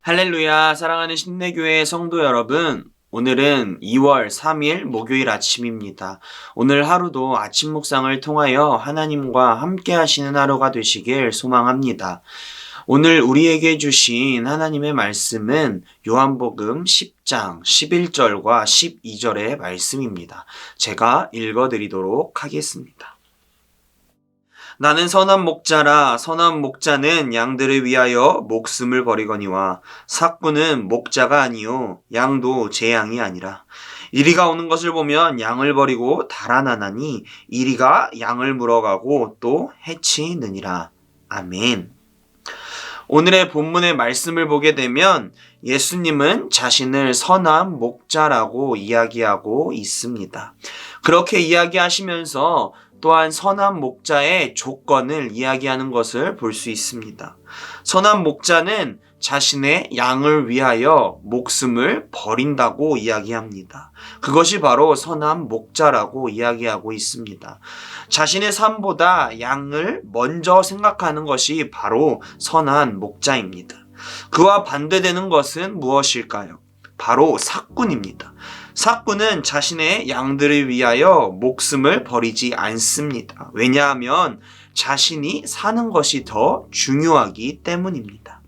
할렐루야, 사랑하는 신내교회 성도 여러분. 오늘은 2월 3일 목요일 아침입니다. 오늘 하루도 아침 묵상을 통하여 하나님과 함께 하시는 하루가 되시길 소망합니다. 오늘 우리에게 주신 하나님의 말씀은 요한복음 10장 11절과 12절의 말씀입니다. 제가 읽어드리도록 하겠습니다. 나는 선한 목자라. 선한 목자는 양들을 위하여 목숨을 버리거니와 삭구는 목자가 아니요 양도 제 양이 아니라. 이리가 오는 것을 보면 양을 버리고 달아나나니 이리가 양을 물어가고 또 해치느니라. 아멘. 오늘의 본문의 말씀을 보게 되면 예수님은 자신을 선한 목자라고 이야기하고 있습니다. 그렇게 이야기하시면서 또한 선한 목자의 조건을 이야기하는 것을 볼 수 있습니다. 선한 목자는 자신의 양을 위하여 목숨을 버린다고 이야기합니다. 그것이 바로 선한 목자라고 이야기하고 있습니다. 자신의 삶보다 양을 먼저 생각하는 것이 바로 선한 목자입니다. 그와 반대되는 것은 무엇일까요? 바로 삭군입니다. 삭군은 자신의 양들을 위하여 목숨을 버리지 않습니다. 왜냐하면 자신이 사는 것이 더 중요하기 때문입니다.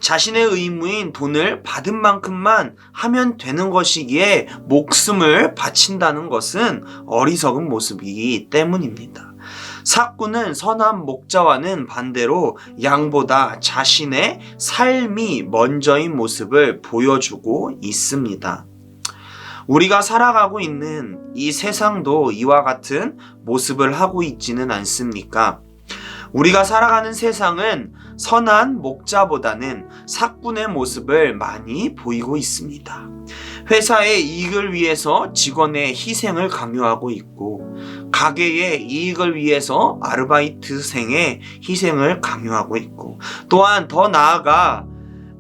자신의 의무인 돈을 받은 만큼만 하면 되는 것이기에 목숨을 바친다는 것은 어리석은 모습이기 때문입니다. 삭군은 선한 목자와는 반대로 양보다 자신의 삶이 먼저인 모습을 보여주고 있습니다. 우리가 살아가고 있는 이 세상도 이와 같은 모습을 하고 있지는 않습니까? 우리가 살아가는 세상은 선한 목자보다는 삭군의 모습을 많이 보이고 있습니다. 회사의 이익을 위해서 직원의 희생을 강요하고 있고, 가게의 이익을 위해서 아르바이트생의 희생을 강요하고 있고, 또한 더 나아가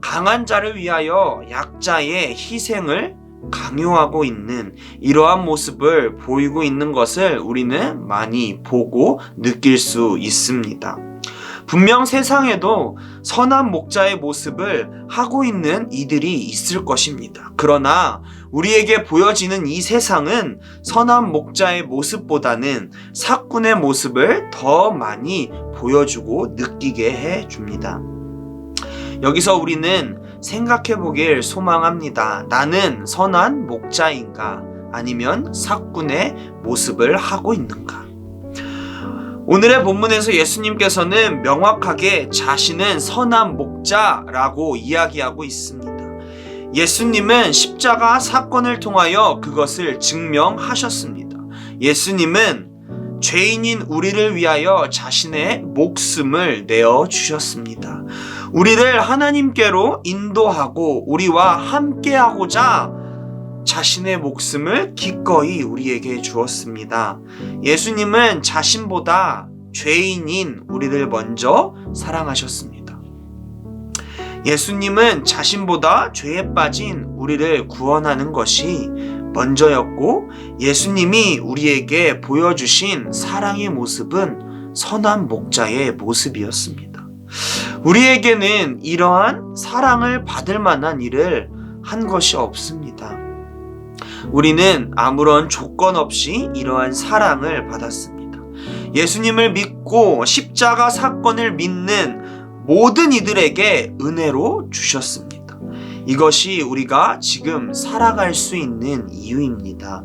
강한 자를 위하여 약자의 희생을 강요하고 있는 이러한 모습을 보이고 있는 것을 우리는 많이 보고 느낄 수 있습니다. 분명 세상에도 선한 목자의 모습을 하고 있는 이들이 있을 것입니다. 그러나 우리에게 보여지는 이 세상은 선한 목자의 모습보다는 삭군의 모습을 더 많이 보여주고 느끼게 해줍니다. 여기서 우리는 생각해 보길 소망합니다. 나는 선한 목자인가? 아니면 삭군의 모습을 하고 있는가? 오늘의 본문에서 예수님께서는 명확하게 자신은 선한 목자라고 이야기하고 있습니다. 예수님은 십자가 사건을 통하여 그것을 증명하셨습니다. 예수님은 죄인인 우리를 위하여 자신의 목숨을 내어주셨습니다. 우리를 하나님께로 인도하고 우리와 함께하고자 자신의 목숨을 기꺼이 우리에게 주었습니다. 예수님은 자신보다 죄인인 우리를 먼저 사랑하셨습니다. 예수님은 자신보다 죄에 빠진 우리를 구원하는 것이 먼저였고, 예수님이 우리에게 보여주신 사랑의 모습은 선한 목자의 모습이었습니다. 우리에게는 이러한 사랑을 받을 만한 일을 한 것이 없습니다. 우리는 아무런 조건 없이 이러한 사랑을 받았습니다. 예수님을 믿고 십자가 사건을 믿는 모든 이들에게 은혜로 주셨습니다. 이것이 우리가 지금 살아갈 수 있는 이유입니다.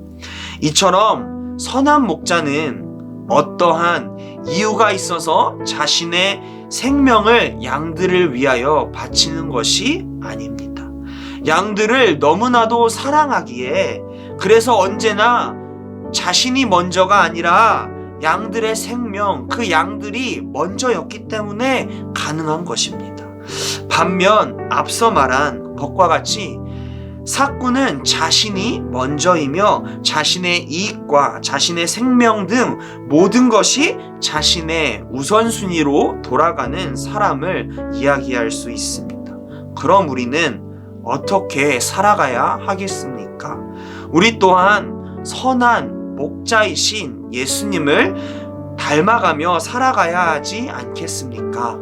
이처럼 선한 목자는 어떠한 이유가 있어서 자신의 생명을 양들을 위하여 바치는 것이 아닙니다. 양들을 너무나도 사랑하기에 그래서 언제나 자신이 먼저가 아니라 양들의 생명, 그 양들이 먼저였기 때문에 가능한 것입니다. 반면 앞서 말한 것과 같이 삭군은 자신이 먼저이며 자신의 이익과 자신의 생명 등 모든 것이 자신의 우선순위로 돌아가는 사람을 이야기할 수 있습니다. 그럼 우리는 어떻게 살아가야 하겠습니까? 우리 또한 선한 목자이신 예수님을 닮아가며 살아가야 하지 않겠습니까?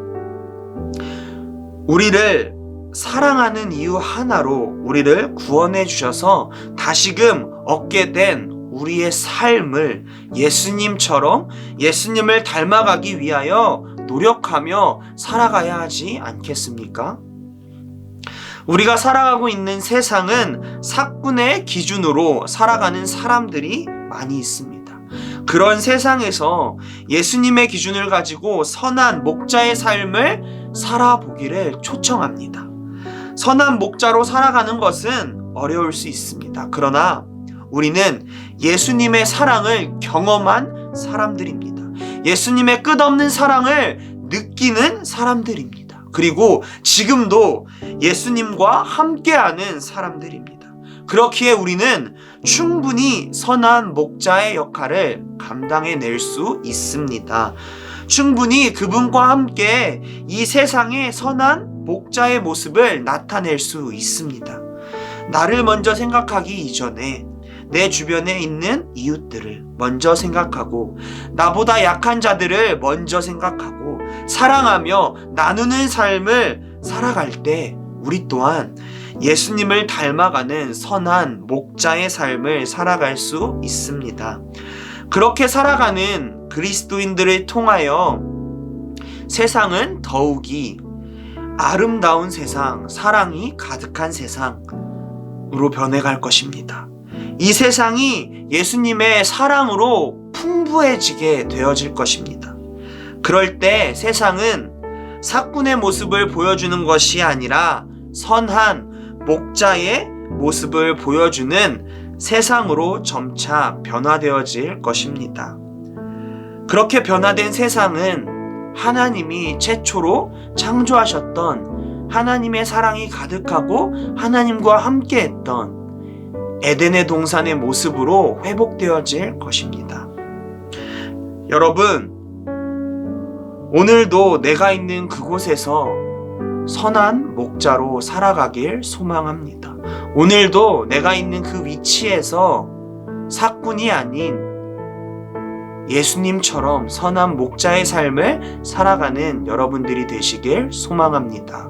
우리를 사랑하는 이유 하나로 우리를 구원해 주셔서 다시금 얻게 된 우리의 삶을 예수님처럼 예수님을 닮아가기 위하여 노력하며 살아가야 하지 않겠습니까? 우리가 살아가고 있는 세상은 사꾼의 기준으로 살아가는 사람들이 많이 있습니다. 그런 세상에서 예수님의 기준을 가지고 선한 목자의 삶을 살아보기를 초청합니다. 선한 목자로 살아가는 것은 어려울 수 있습니다. 그러나 우리는 예수님의 사랑을 경험한 사람들입니다. 예수님의 끝없는 사랑을 느끼는 사람들입니다. 그리고 지금도 예수님과 함께하는 사람들입니다. 그렇기에 우리는 충분히 선한 목자의 역할을 감당해낼 수 있습니다. 충분히 그분과 함께 이 세상의 선한 목자의 모습을 나타낼 수 있습니다. 나를 먼저 생각하기 이전에 내 주변에 있는 이웃들을 먼저 생각하고 나보다 약한 자들을 먼저 생각하고 사랑하며 나누는 삶을 살아갈 때 우리 또한 예수님을 닮아가는 선한 목자의 삶을 살아갈 수 있습니다. 그렇게 살아가는 그리스도인들을 통하여 세상은 더욱이 아름다운 세상, 사랑이 가득한 세상으로 변해갈 것입니다. 이 세상이 예수님의 사랑으로 풍부해지게 되어질 것입니다. 그럴 때 세상은 사꾼의 모습을 보여주는 것이 아니라 선한 목자의 모습을 보여주는 세상으로 점차 변화되어질 것입니다. 그렇게 변화된 세상은 하나님이 최초로 창조하셨던 하나님의 사랑이 가득하고 하나님과 함께했던 에덴의 동산의 모습으로 회복되어질 것입니다. 여러분, 오늘도 내가 있는 그곳에서 선한 목자로 살아가길 소망합니다. 오늘도 내가 있는 그 위치에서 사꾼이 아닌 예수님처럼 선한 목자의 삶을 살아가는 여러분들이 되시길 소망합니다.